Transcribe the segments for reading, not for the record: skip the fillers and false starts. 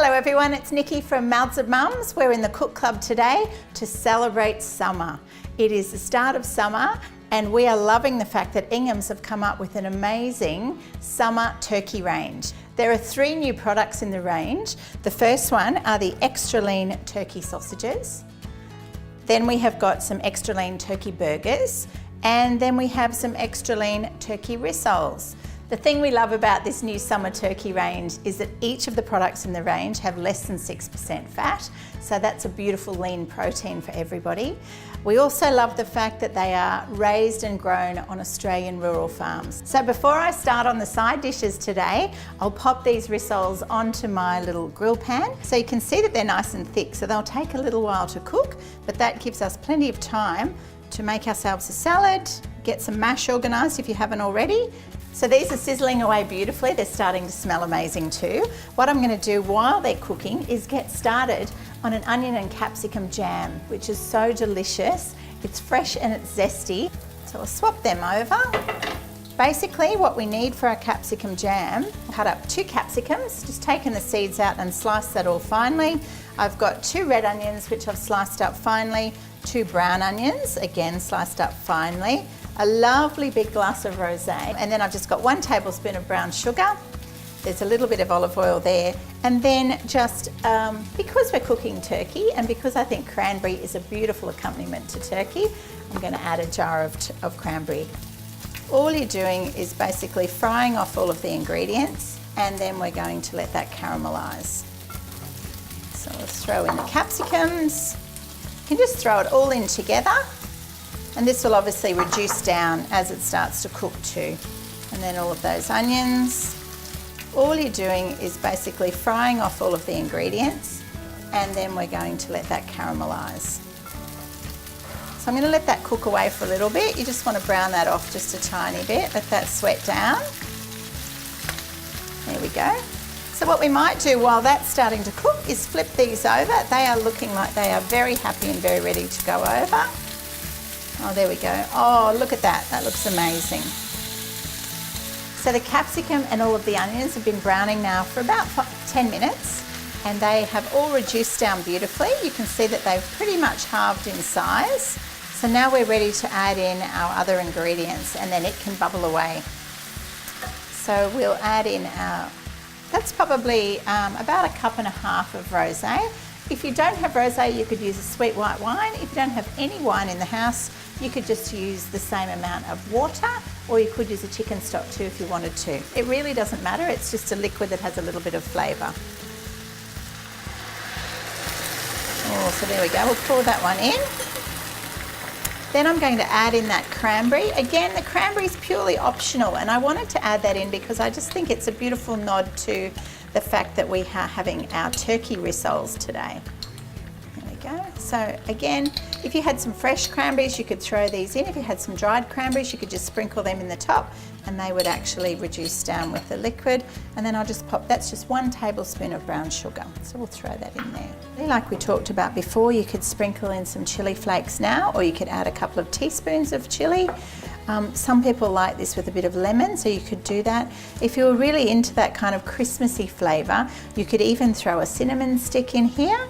Hello everyone, it's Nikki from Mouths of Mums. We're in the Cook Club today to celebrate summer. It is the start of summer and we are loving the fact that Ingham's have come up with an amazing summer turkey range. There are 3 new products in the range. The first one are the extra lean turkey sausages. Then we have got some extra lean turkey burgers, and then we have some extra lean turkey rissoles. The thing we love about this new summer turkey range is that each of the products in the range have less than 6% fat, so that's a beautiful lean protein for everybody. We also love the fact that they are raised and grown on Australian rural farms. So before I start on the side dishes today, I'll pop these rissoles onto my little grill pan. So you can see that they're nice and thick, so they'll take a little while to cook, but that gives us plenty of time to make ourselves a salad, get some mash organised if you haven't already. So these are sizzling away beautifully. They're starting to smell amazing too. What I'm going to do while they're cooking is get started on an onion and capsicum jam, which is so delicious. It's fresh and it's zesty. So I'll swap them over. Basically what we need for our capsicum jam, cut up 2 capsicums, just taken the seeds out and sliced that all finely. I've got 2 red onions which I've sliced up finely, 2 brown onions, again sliced up finely, a lovely big glass of rosé, and then I've just got 1 tablespoon of brown sugar. There's a little bit of olive oil there, and then just because we're cooking turkey and because I think cranberry is a beautiful accompaniment to turkey, I'm going to add a jar of cranberry. All you're doing is basically frying off all of the ingredients, and then we're going to let that caramelise. So let's throw in the capsicums. You can just throw it all in together, and this will obviously reduce down as it starts to cook too. And then all of those onions. All you're doing is basically frying off all of the ingredients, and then we're going to let that caramelise. So I'm going to let that cook away for a little bit. You just want to brown that off just a tiny bit, let that sweat down. There we go. So what we might do while that's starting to cook is flip these over. They are looking like they are very happy and very ready to go over. Oh, there we go. Oh, look at that. That looks amazing. So the capsicum and all of the onions have been browning now for about 10 minutes, and they have all reduced down beautifully. You can see that they've pretty much halved in size. So now we're ready to add in our other ingredients, and then it can bubble away. So we'll add in our, that's probably about 1.5 cups of rosé. If you don't have rosé, you could use a sweet white wine. If you don't have any wine in the house, you could just use the same amount of water, or you could use a chicken stock too if you wanted to. It really doesn't matter, it's just a liquid that has a little bit of flavour. Oh, so there we go, we'll pour that one in. Then I'm going to add in that cranberry. Again, the cranberry is purely optional, and I wanted to add that in because I just think it's a beautiful nod to the fact that we are having our turkey rissoles today. There we go. So again, if you had some fresh cranberries, you could throw these in. If you had some dried cranberries, you could just sprinkle them in the top, and they would actually reduce down with the liquid. And then I'll just pop, that's just 1 tablespoon of brown sugar. So we'll throw that in there. Like we talked about before, you could sprinkle in some chili flakes now, or you could add a couple of teaspoons of chili. Some people like this with a bit of lemon, so you could do that. If you're really into that kind of Christmassy flavour, you could even throw a cinnamon stick in here,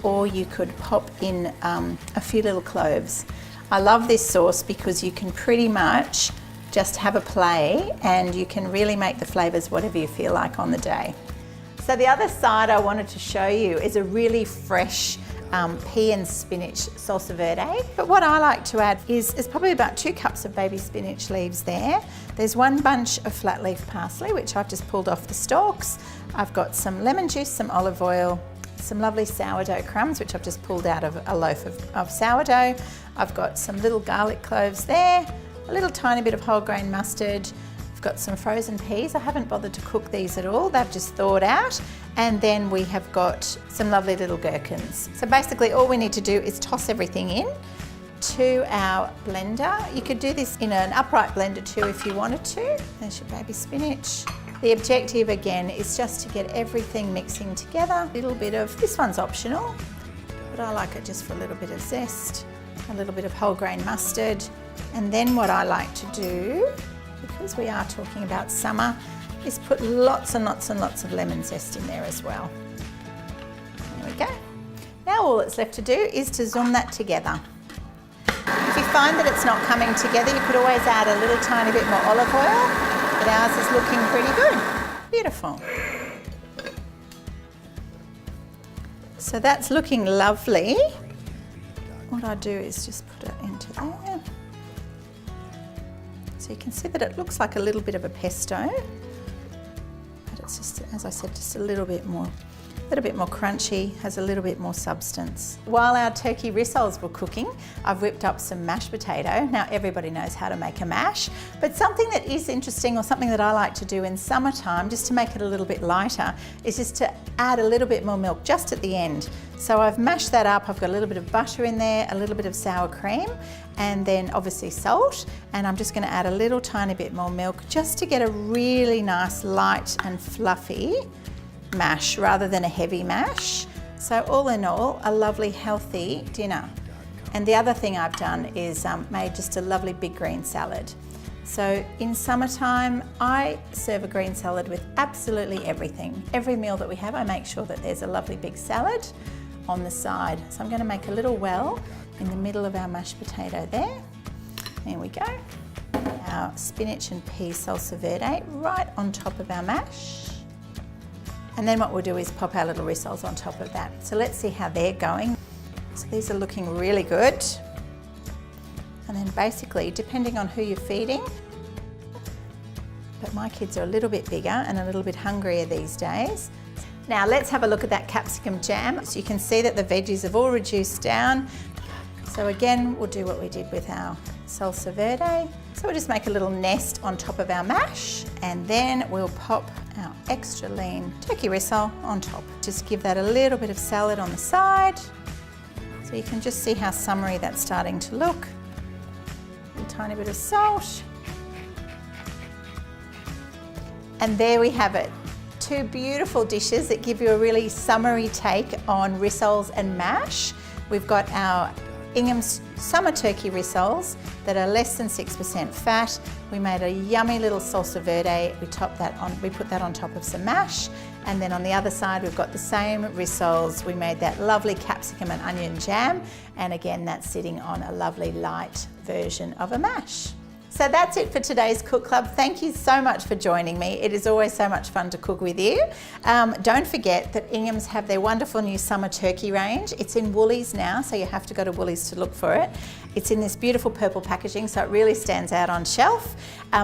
or you could pop in a few little cloves. I love this sauce because you can pretty much just have a play and you can really make the flavours whatever you feel like on the day. So the other side I wanted to show you is a really fresh pea and spinach salsa verde. But what I like to add is probably about 2 cups of baby spinach leaves there. There's 1 bunch of flat leaf parsley, which I've just pulled off the stalks. I've got some lemon juice, some olive oil, some lovely sourdough crumbs, which I've just pulled out of a loaf of sourdough. I've got some little garlic cloves there, a little tiny bit of whole grain mustard. I've got some frozen peas. I haven't bothered to cook these at all. They've just thawed out. And then we have got some lovely little gherkins. So basically all we need to do is toss everything in to our blender. You could do this in an upright blender too if you wanted to. There's your baby spinach. The objective again is just to get everything mixing together. A little bit of, this one's optional, but I like it just for a little bit of zest, a little bit of whole grain mustard. And then what I like to do, because we are talking about summer, is put lots and lots and lots of lemon zest in there as well. There we go. Now all that's left to do is to zoom that together. If you find that it's not coming together, you could always add a little tiny bit more olive oil, but ours is looking pretty good. Beautiful. So that's looking lovely. What I do is just put it into there. So you can see that it looks like a little bit of a pesto, but it's just, as I said, just a little bit more crunchy, has a little bit more substance. While our turkey rissoles were cooking, I've whipped up some mashed potato. Now everybody knows how to make a mash, but something that is interesting, or something that I like to do in summertime, just to make it a little bit lighter, is just to add a little bit more milk just at the end. So I've mashed that up, I've got a little bit of butter in there, a little bit of sour cream, and then obviously salt, and I'm just going to add a little tiny bit more milk just to get a really nice light and fluffy mash rather than a heavy mash. So all in all, a lovely healthy dinner. And the other thing I've done is made just a lovely big green salad. So in summertime, I serve a green salad with absolutely everything. Every meal that we have, I make sure that there's a lovely big salad on the side. So I'm going to make a little well in the middle of our mashed potato there. There we go. Our spinach and pea salsa verde right on top of our mash. And then what we'll do is pop our little rissoles on top of that. So let's see how they're going. So these are looking really good. And then basically, depending on who you're feeding, but my kids are a little bit bigger and a little bit hungrier these days. Now let's have a look at that capsicum jam. So you can see that the veggies have all reduced down. So again, we'll do what we did with our salsa verde. So we'll just make a little nest on top of our mash, and then we'll pop our extra lean turkey rissole on top. Just give that a little bit of salad on the side. So you can just see how summery that's starting to look. A tiny bit of salt. And there we have it. Two beautiful dishes that give you a really summery take on rissoles and mash. We've got our Ingham's summer turkey rissoles that are less than 6% fat. We made a yummy little salsa verde. We put that on top of some mash, and then on the other side we've got the same rissoles. We made that lovely capsicum and onion jam, and again that's sitting on a lovely light version of a mash. So that's it for today's Cook Club. Thank you so much for joining me. It is always so much fun to cook with you. Don't forget that Ingham's have their wonderful new summer turkey range. It's in Woolies now, so you have to go to Woolies to look for it. It's in this beautiful purple packaging, so it really stands out on shelf.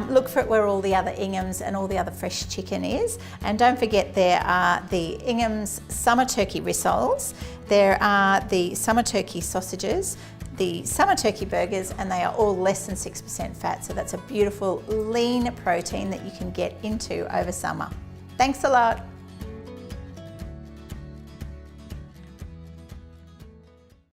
Look for it where all the other Ingham's and all the other fresh chicken is. And don't forget, there are the Ingham's summer turkey rissoles. There are the summer turkey sausages, the summer turkey burgers, and they are all less than 6% fat. So that's a beautiful lean protein that you can get into over summer. Thanks a lot.